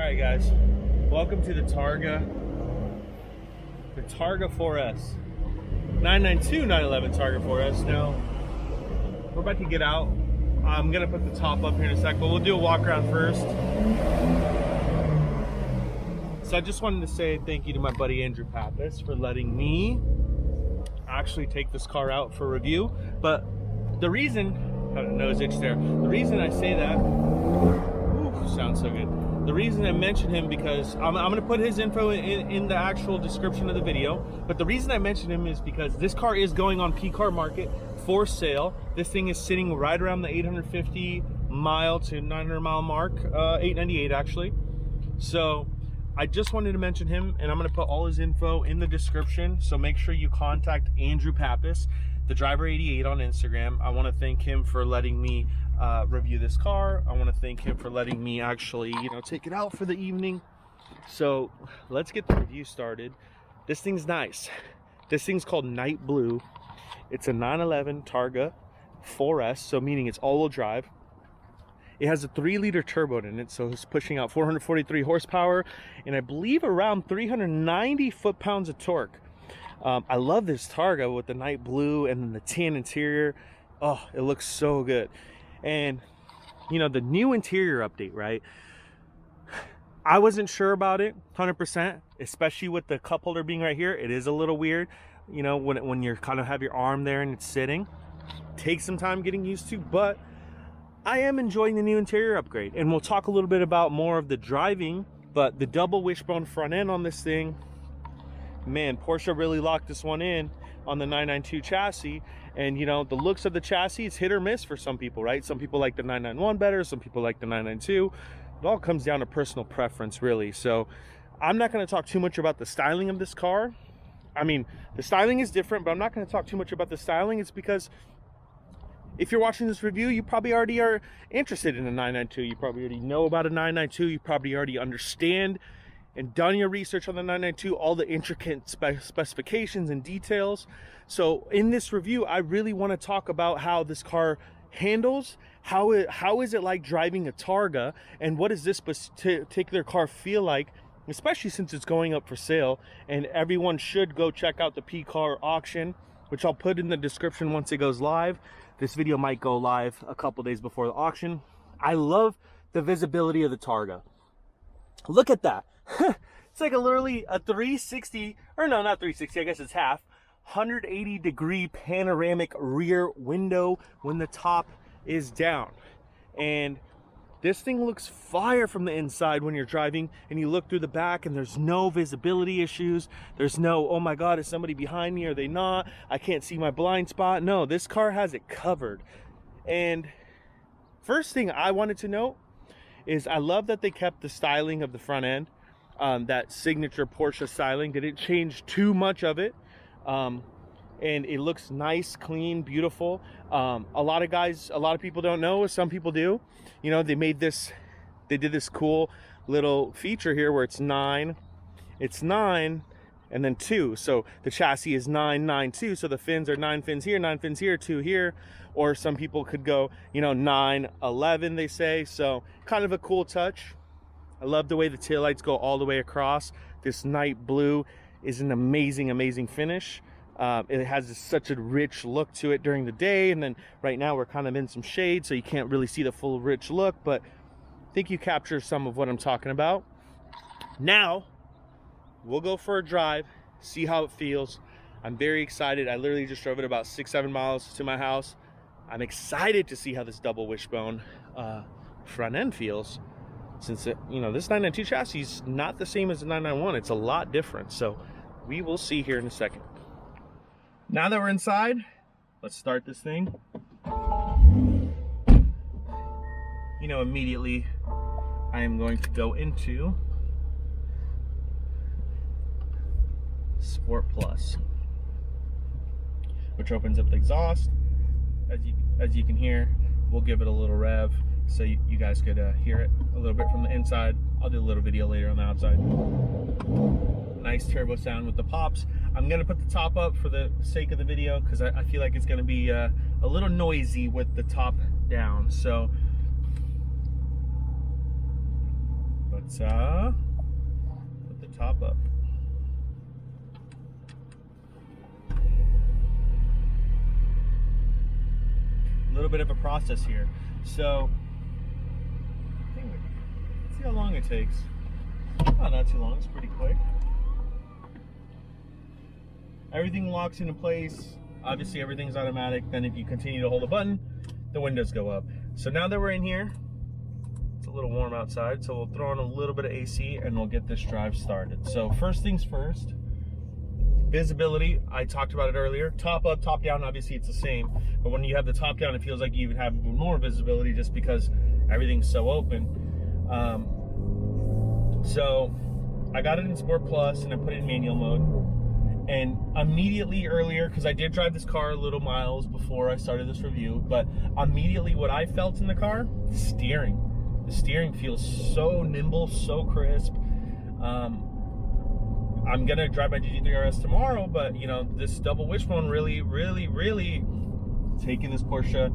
Alright guys, welcome to the Targa 4S. 992 911 Targa 4S. Now, we're about to get out. I'm going to put the top up here in a sec, but we'll do a walk around first. So I just wanted to say thank you to my buddy Andrew Pappas for letting me actually take this car out for review. But the reason, nose itch there, the reason I say that, sounds so good. The reason I mention him because I'm going to put his info in the actual description of the video. But the reason I mention him is because this car is going on PCar Market for sale. This thing is sitting right around the 850 mile to 900 mile mark, 898 actually. So I just wanted to mention him, and I'm going to put all his info in the description. So make sure you contact Andrew Pappas, the driver 88 on Instagram. I want to thank him for letting me review this car. I want to thank him for letting me actually, take it out for the evening. So let's get the review started. This thing's nice. This thing's called Night Blue. It's a 911 Targa 4S, so meaning it's all-wheel drive. It has a 3-liter turbo in it, so it's pushing out 443 horsepower and I believe around 390 foot-pounds of torque. I love this Targa with the night blue and then the tan interior. Oh, it looks so good. And the new interior update, right? I wasn't sure about it 100%, especially with the cup holder being right here. It is a little weird, when you're kind of have your arm there and it's sitting. Takes some time getting used to, but I am enjoying the new interior upgrade. And we'll talk a little bit about more of the driving, but the double wishbone front end on this thing, man, Porsche really locked this one in on the 992 chassis. And the looks of the chassis, it's hit or miss for some people, right? Some people like the 991 better, some people like the 992. It all comes down to personal preference, really. So I'm not going to talk too much about the styling of this car. I mean, the styling is different, but I'm not going to talk too much about the styling. It's because if you're watching this review, you probably already are interested in a 992. You probably already know about a 992. You probably already understand and done your research on the 992, all the intricate specifications and details. So in this review, I really want to talk about how this car handles, how is it like driving a Targa, and what does this particular car feel like, especially since it's going up for sale. And everyone should go check out the PCar auction, which I'll put in the description once it goes live. This video might go live a couple days before the auction. I love the visibility of the Targa. Look at that. It's like literally a 360, or no, not 360, I guess it's half, 180 degree panoramic rear window when the top is down. And this thing looks fire from the inside when you're driving and you look through the back and there's no visibility issues. There's no, oh my God, is somebody behind me? Are they not? I can't see my blind spot. No, this car has it covered. And first thing I wanted to note is I love that they kept the styling of the front end. That signature Porsche styling, didn't change too much of it, and it looks nice, clean, beautiful. A lot of people don't know, some people do. They did this cool little feature here where it's 9 and then 2, so the chassis is 992, so the fins are 9 fins here, 9 fins here, 2 here. Or some people could go 911, they say. So kind of a cool touch. I love the way the taillights go all the way across. This night blue is an amazing finish. It has such a rich look to it during the day, and then right now we're kind of in some shade, so you can't really see the full rich look, but I think you capture some of what I'm talking about. Now, we'll go for a drive, see how it feels. I'm very excited. I literally just drove it about 6-7 miles to my house. I'm excited to see how this double wishbone front end feels. Since this 992 chassis is not the same as the 991, it's a lot different. So we will see here in a second. Now that we're inside, let's start this thing. Immediately I am going to go into Sport Plus, which opens up the exhaust. As you can hear, we'll give it a little rev so you guys could hear it a little bit from the inside. I'll do a little video later on the outside. Nice turbo sound with the pops. I'm gonna put the top up for the sake of the video because I feel like it's gonna be a little noisy with the top down. So, but let's put the top up. A little bit of a process here. So, let's see how long it takes. Oh, not too long, it's pretty quick. Everything locks into place. Obviously everything's automatic. Then if you continue to hold a button, the windows go up. So now that we're in here, it's a little warm outside, so we'll throw on a little bit of AC and we'll get this drive started. So first things first, visibility. I talked about it earlier. Top up, top down, obviously it's the same. But when you have the top down, it feels like you even have even more visibility just because everything's so open. So I got it in Sport Plus and I put it in manual mode. And immediately earlier, because I did drive this car a little miles before I started this review, but immediately what I felt in the car, the steering. The steering feels so nimble, so crisp. I'm gonna drive my GT3 RS tomorrow, but you know, this double wishbone really taking this Porsche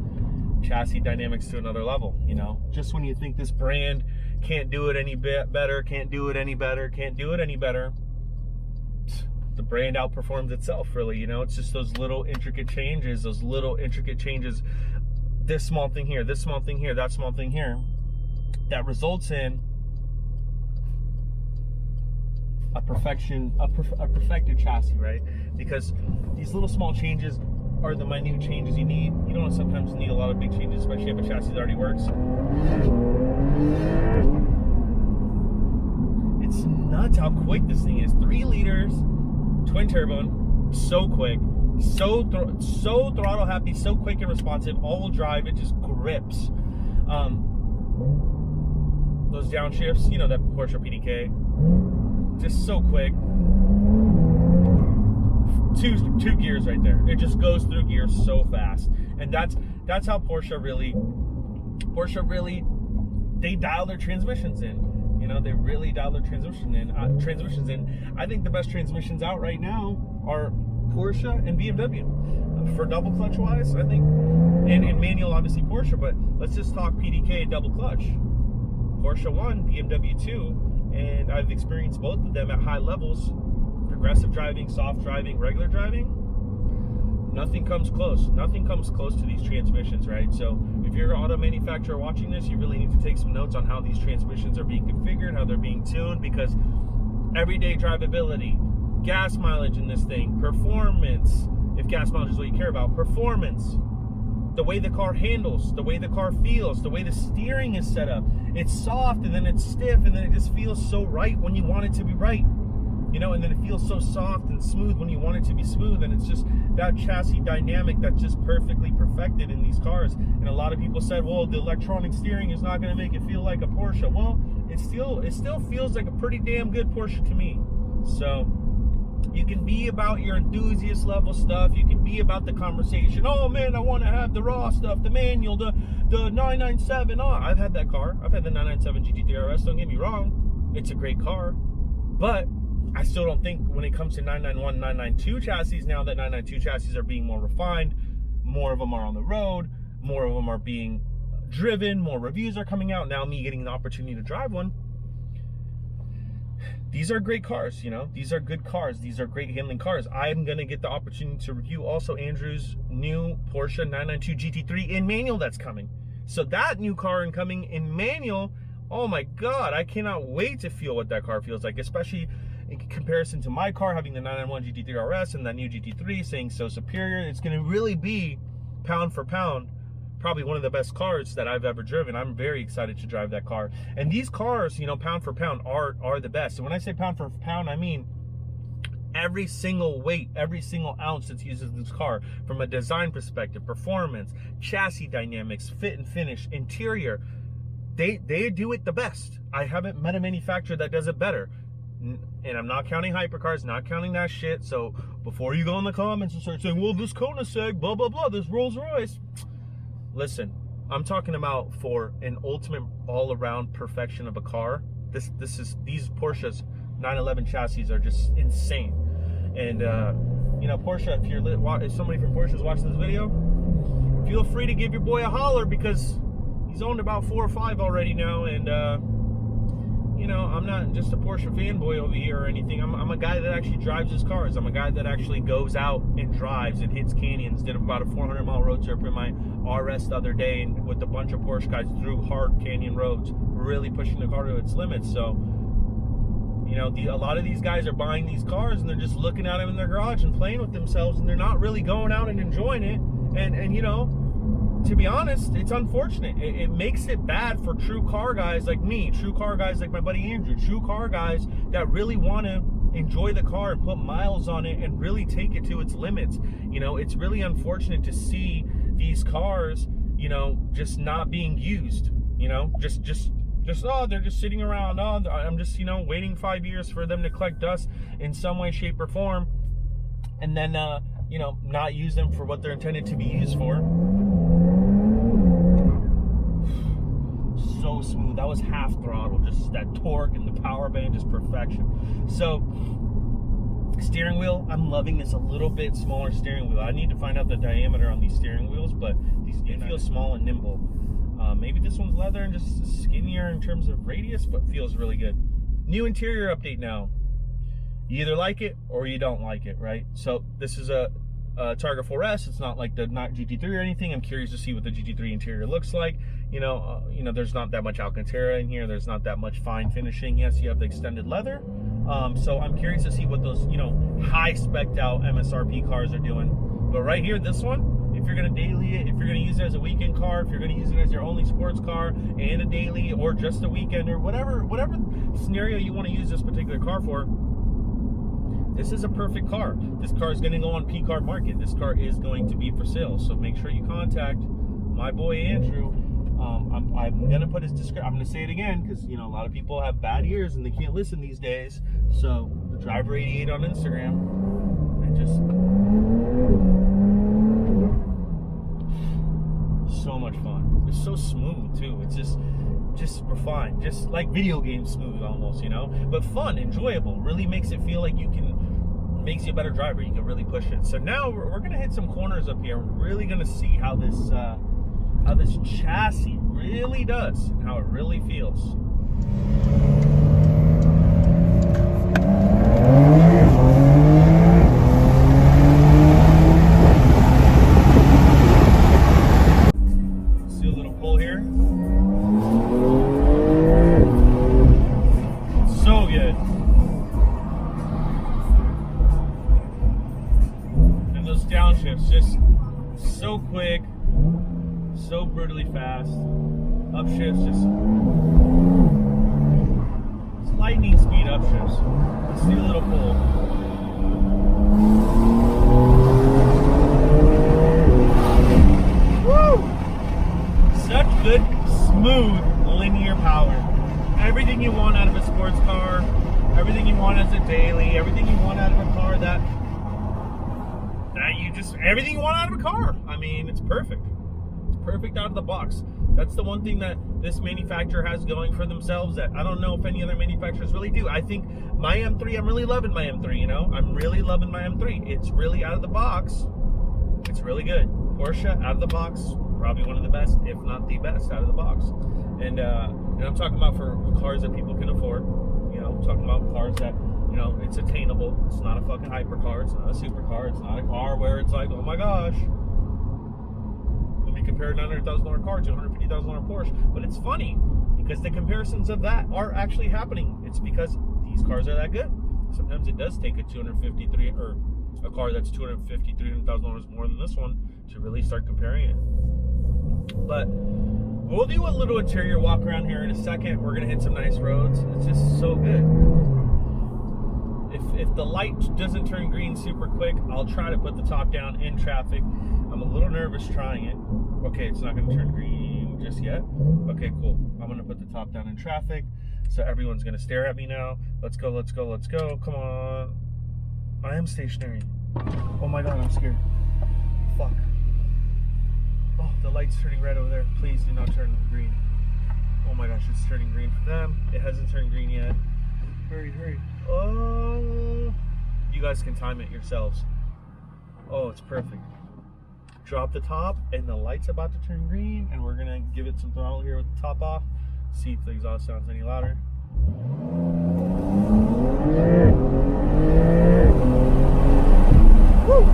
chassis dynamics to another level. You know, just when you think this brand can't do it any bit better, can't do it any better, the brand outperforms itself, really. You know, it's just those little intricate changes, this small thing here, this small thing here, that small thing here, that results in a perfected chassis, right? Because these little small changes are the minute changes you need. You don't sometimes need a lot of big changes, especially if a chassis that already works. It's nuts how quick this thing is. 3 liters, twin turbo, so quick, so throttle happy, so quick and responsive. All-wheel drive, it just grips. Those downshifts, you know, that Porsche PDK, just so quick. Two gears right there. It just goes through gears so fast, and that's how Porsche really, they dial their transmissions in. You know, they really dial their transmissions in. I think the best transmissions out right now are Porsche and BMW. For double clutch wise, I think, and manual obviously Porsche, but let's just talk PDK and double clutch. Porsche 1, BMW 2, and I've experienced both of them at high levels. Progressive driving, soft driving, regular driving. Nothing comes close. Nothing comes close to these transmissions, right? So if you're an auto manufacturer watching this, you really need to take some notes on how these transmissions are being configured, how they're being tuned, because everyday drivability, gas mileage in this thing, performance, if gas mileage is what you care about, performance, the way the car handles, the way the car feels, the way the steering is set up. It's soft and then it's stiff and then it just feels so right when you want it to be right. You know, and then it feels so soft and smooth when you want it to be smooth, and it's just that chassis dynamic that's just perfectly perfected in these cars. And a lot of people said, well, the electronic steering is not going to make it feel like a Porsche. Well, it still feels like a pretty damn good Porsche to me. So you can be about your enthusiast level stuff, you can be about the conversation, oh man, I want to have the raw stuff, the manual, the 997. Oh, I've had that car, I've had the 997 GT3 RS, don't get me wrong, it's a great car, but I still don't think when it comes to 991, 992 chassis, now that 992 chassis are being more refined, more of them are on the road, more of them are being driven, more reviews are coming out, now me getting the opportunity to drive one. These are great cars, you know, these are good cars, these are great handling cars. I'm gonna get the opportunity to review also Andrew's new Porsche 992 GT3 in manual that's coming. So that new car coming in manual, oh my God, I cannot wait to feel what that car feels like, especially in comparison to my car having the 991 GT3 RS and that new GT3 saying so superior. It's going to really be, pound for pound, probably one of the best cars that I've ever driven. I'm very excited to drive that car. And these cars, you know, pound for pound are the best. And when I say pound for pound, I mean every single weight, every single ounce that's used in this car, from a design perspective, performance, chassis dynamics, fit and finish, interior, they do it the best. I haven't met a manufacturer that does it better. And I'm not counting hypercars, not counting that shit. So before you go in the comments and start saying, well, this Koenigsegg, blah, blah, blah, this Rolls Royce. Listen, I'm talking about for an ultimate all-around perfection of a car. These Porsches 911 chassis are just insane. And, you know, Porsche, if somebody from Porsche is watching this video, feel free to give your boy a holler, because he's owned about 4 or 5 already now. And, you know, I'm not just a Porsche fanboy over here or anything. I'm a guy that actually drives his cars. I'm a guy that actually goes out and drives and hits canyons. Did about a 400-mile road trip in my RS the other day, and with a bunch of Porsche guys through hard canyon roads, really pushing the car to its limits. So, you know, a lot of these guys are buying these cars and they're just looking at them in their garage and playing with themselves, and they're not really going out and enjoying it. And you know, to be honest, it's unfortunate. It makes it bad for true car guys like me, true car guys like my buddy Andrew, true car guys that really want to enjoy the car and put miles on it and really take it to its limits. You know, it's really unfortunate to see these cars, you know, just not being used. You know, just oh, they're just sitting around. Oh, I'm just, you know, waiting 5 years for them to collect dust in some way, shape, or form, and then you know, not use them for what they're intended to be used for. So smooth. That was half throttle, just that torque and the power band, just perfection. So steering wheel, I'm loving this a little bit smaller steering wheel. I need to find out the diameter on these steering wheels, but these feel small and nimble. Maybe this one's leather and just skinnier in terms of radius, but feels really good. New interior update now. You either like it or you don't like it, right? So this is a Targa 4S. It's not like the GT3 or anything. I'm curious to see what the GT3 interior looks like. You know, there's not that much Alcantara in here. There's not that much fine finishing. Yes, you have the extended leather. So I'm curious to see what those, you know, high spec'd out MSRP cars are doing. But right here, this one, if you're gonna daily it, if you're gonna use it as a weekend car, if you're gonna use it as your only sports car and a daily or just a weekend or whatever scenario you want to use this particular car for, this is a perfect car. This car is going to go on PCar Market. This car is going to be for sale. So make sure you contact my boy Andrew. I'm going to put his description. I'm going to say it again because, you know, a lot of people have bad ears and they can't listen these days. So the Driver 88 on Instagram, and just so much fun. It's so smooth too. It's just refined, just like video game smooth almost, you know, but fun, enjoyable. Really makes it feel like makes you a better driver. You can really push it. So now we're gonna hit some corners up here. We're really gonna see how this chassis really does and how it really feels. See a little pull here. So good. And those downshifts just so quick, so brutally fast. Upshifts just it's lightning speed upshifts. Let's see a little pull. Woo! Such good, smooth, linear power. Everything you want out of a sports car, everything you want as a daily, everything you want out of a car everything you want out of a car. I mean, it's perfect. It's perfect out of the box. That's the one thing that this manufacturer has going for themselves that I don't know if any other manufacturers really do. I think my M3, I'm really loving my M3, you know? I'm really loving my M3. It's really out of the box. It's really good. Porsche, out of the box, probably one of the best, if not the best, out of the box. And I'm talking about for cars that people can afford. You know, I'm talking about cars that, you know, it's attainable. It's not a fucking hypercar. It's not a supercar. It's not a car where it's like, oh my gosh. Let me compare a $900,000 car to a $150,000 Porsche. But it's funny because the comparisons of that are actually happening. It's because these cars are that good. Sometimes it does take a $253 or a car that's $250,000, $300,000 more than this one to really start comparing it. But we'll do a little interior walk around here in a second. We're gonna hit some nice roads. It's just so good. If the light doesn't turn green super quick, I'll try to put the top down in traffic. I'm a little nervous trying it. Okay, it's not gonna turn green just yet. Okay, cool. I'm gonna put the top down in traffic. So everyone's gonna stare at me now. Let's go, let's go, let's go. Come on. I am stationary. Oh my God, I'm scared. Fuck. Oh, the light's turning red over there. Please do not turn green. Oh my gosh, it's turning green for them. It hasn't turned green yet. Hurry, hurry. Oh, you guys can time it yourselves. Oh, it's perfect. Drop the top and the light's about to turn green and we're gonna give it some throttle here with the top off. See if the exhaust sounds any louder. Woo.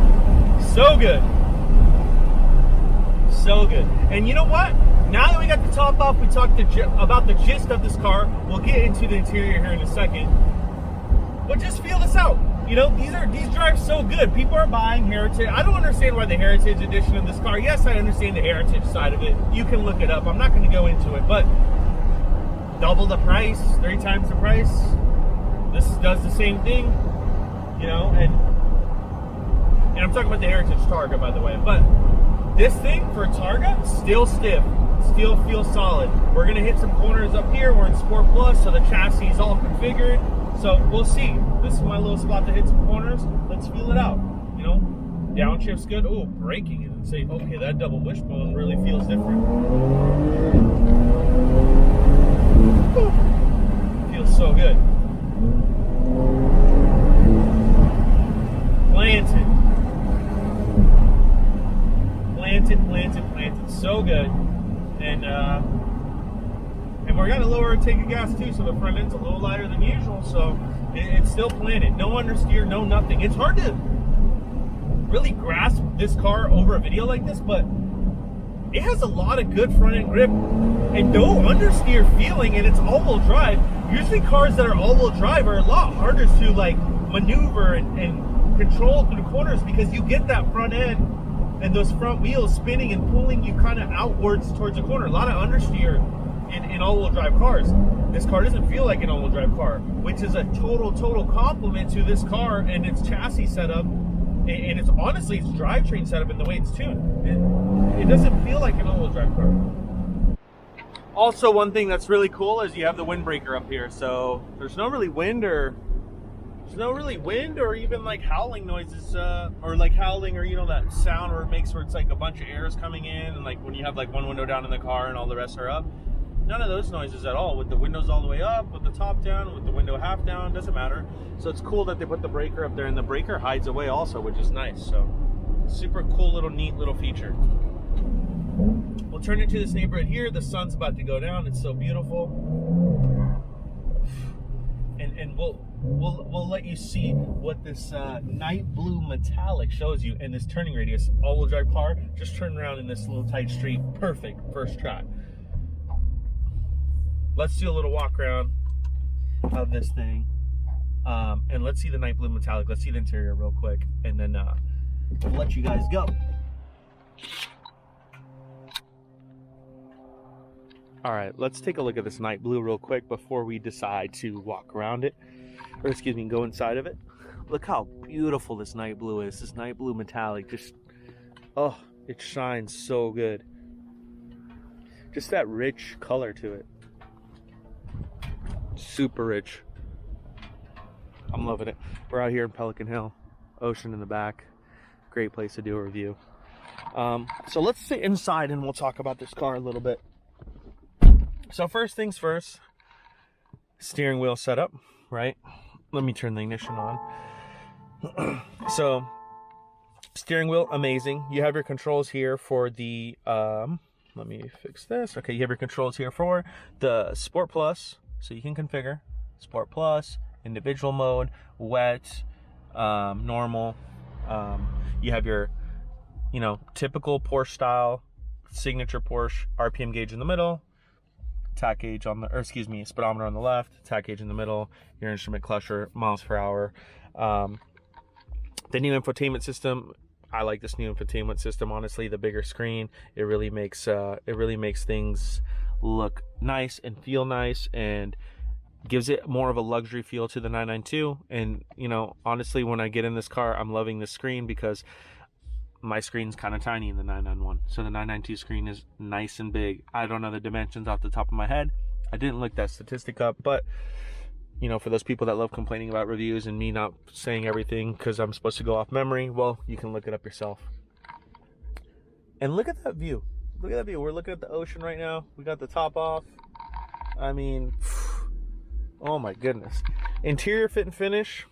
So good. So good. And you know what? Now that we got the top off, we talked about the gist of this car. We'll get into the interior here in a second. But just feel this out. You know, these drive so good. People are buying Heritage. I don't understand why the Heritage edition of this car. Yes, I understand the Heritage side of it. You can look it up. I'm not going to go into it, but double the price, 3 times the price. This does the same thing, you know, and I'm talking about the Heritage Targa, by the way. But this thing for Targa, still stiff, still feels solid. We're going to hit some corners up here. We're in Sport Plus, so the chassis is all configured. So we'll see. This is my little spot to hit some corners. Let's feel it out. You know, downshift's good. Oh, braking is insane. Okay, that double wishbone really feels different. Feels so good. Planted. So good. And we're gonna lower our tank of gas too, so the front end's a little lighter than usual. So it's still planted. No understeer, no nothing. It's hard to really grasp this car over a video like this, but it has a lot of good front end grip and no understeer feeling, and it's all-wheel drive. Usually cars that are all-wheel drive are a lot harder to like maneuver and control through the corners, because you get that front end and those front wheels spinning and pulling you kind of outwards towards the corner. A lot of understeer in all-wheel drive cars. This car doesn't feel like an all-wheel drive car, which is a total compliment to this car and its chassis setup, and it's honestly its drivetrain setup and the way it's tuned. It doesn't feel like an all-wheel drive car. Also, one thing that's really cool is you have the windbreaker up here, so there's no really wind or even like howling noises, or like howling, or you know that sound where it makes where it's like a bunch of air is coming in, and like when you have like one window down in the car and all the rest are up. None of those noises at all, with the windows all the way up, with the top down, with the window half down, doesn't matter. So it's cool that they put the breaker up there, and the breaker hides away also, which is nice. So super cool little neat little feature. We'll turn into this neighborhood here. The sun's about to go down. It's so beautiful. And we'll let you see what this night blue metallic shows you in this turning radius. All-wheel drive car, just turn around in this little tight street. Perfect first try. Let's do a little walk around of this thing, and let's see the night blue metallic. Let's see the interior real quick, and then we'll let you guys go. All right, let's take a look at this night blue real quick before we decide to walk around it, or excuse me, go inside of it. Look how beautiful this night blue is. This night blue metallic, just, oh, it shines so good. Just that rich color to it. Super rich. I'm loving it. We're out here in Pelican Hill, ocean in the back. Great place to do a review. So let's sit inside and we'll talk about this car a little bit. So first things first, steering wheel setup, right? Let me turn the ignition on. So steering wheel, amazing. You have your controls here for the let me fix this. Okay, you have your controls here for the Sport Plus. So you can configure Sport Plus, individual mode, wet, normal. You have your, you know, typical Porsche style, signature Porsche RPM gauge in the middle, tach gauge on the, or excuse me, speedometer on the left, tach gauge in the middle, your instrument cluster, miles per hour. The new infotainment system. I like this new infotainment system. Honestly, the bigger screen, it really makes things look nice and feel nice, and gives it more of a luxury feel to the 992. And you know, honestly, when I get in this car, I'm loving this screen because my screen's kind of tiny in the 991, so the 992 screen is nice and big. I don't know the dimensions off the top of my head. I didn't look that statistic up, but you know, for those people that love complaining about reviews and me not saying everything because I'm supposed to go off memory, well, you can look it up yourself. And look at that view. Look at that view. We're looking at the ocean right now. We got the top off. I mean, oh my goodness. Interior fit and finish.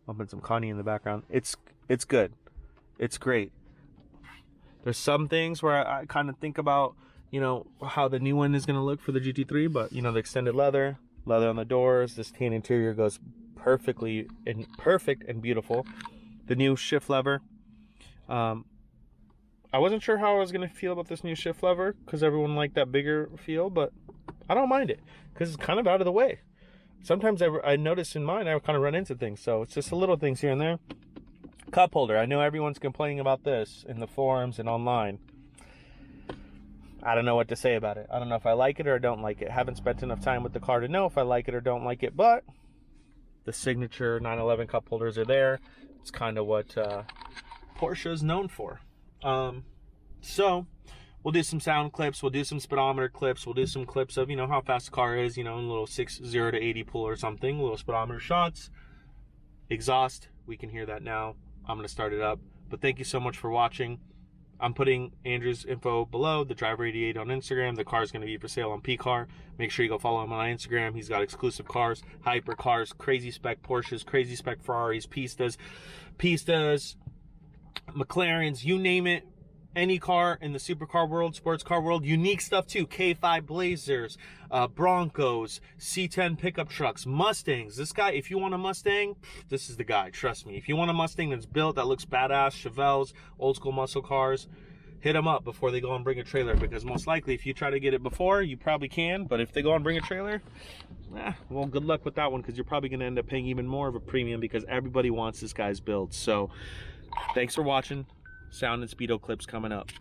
I'll put some Connie in the background. It's good. It's great. There's some things where I kind of think about, you know, how the new one is going to look for the GT3, but, you know, the extended leather on the doors, this tan interior goes perfect and beautiful. The new shift lever. I wasn't sure how I was going to feel about this new shift lever because everyone liked that bigger feel, but I don't mind it because it's kind of out of the way. Sometimes I notice in mine, I kind of run into things, so it's just the little things here and there. Cup holder. I know everyone's complaining about this in the forums and online. I don't know what to say about it. I don't know if I like it or don't like it. Haven't spent enough time with the car to know if I like it or don't like it, but the signature 911 cup holders are there. It's kind of what Porsche is known for. So we'll do some sound clips. We'll do some speedometer clips. We'll do some clips of, you know, how fast the car is, you know, a little 60 to 80 pull or something, a little speedometer shots. Exhaust, we can hear that now. I'm going to start it up. But thank you so much for watching. I'm putting Andrew's info below, the Driver88 on Instagram. The car is going to be for sale on PCar. Make sure you go follow him on Instagram. He's got exclusive cars, hyper cars, crazy spec Porsches, crazy spec Ferraris, Pistas, McLarens, you name it. Any car in the supercar world, sports car world, unique stuff too. K5 Blazers, Broncos, C10 pickup trucks, Mustangs. This guy, if you want a Mustang, this is the guy, trust me. If you want a Mustang that's built, that looks badass, Chevelles, old school muscle cars, hit them up before they go and bring a trailer, because most likely if you try to get it before, you probably can, but if they go and bring a trailer, well, good luck with that one, because you're probably going to end up paying even more of a premium because everybody wants this guy's build. So thanks for watching. Sound and speedo clips coming up.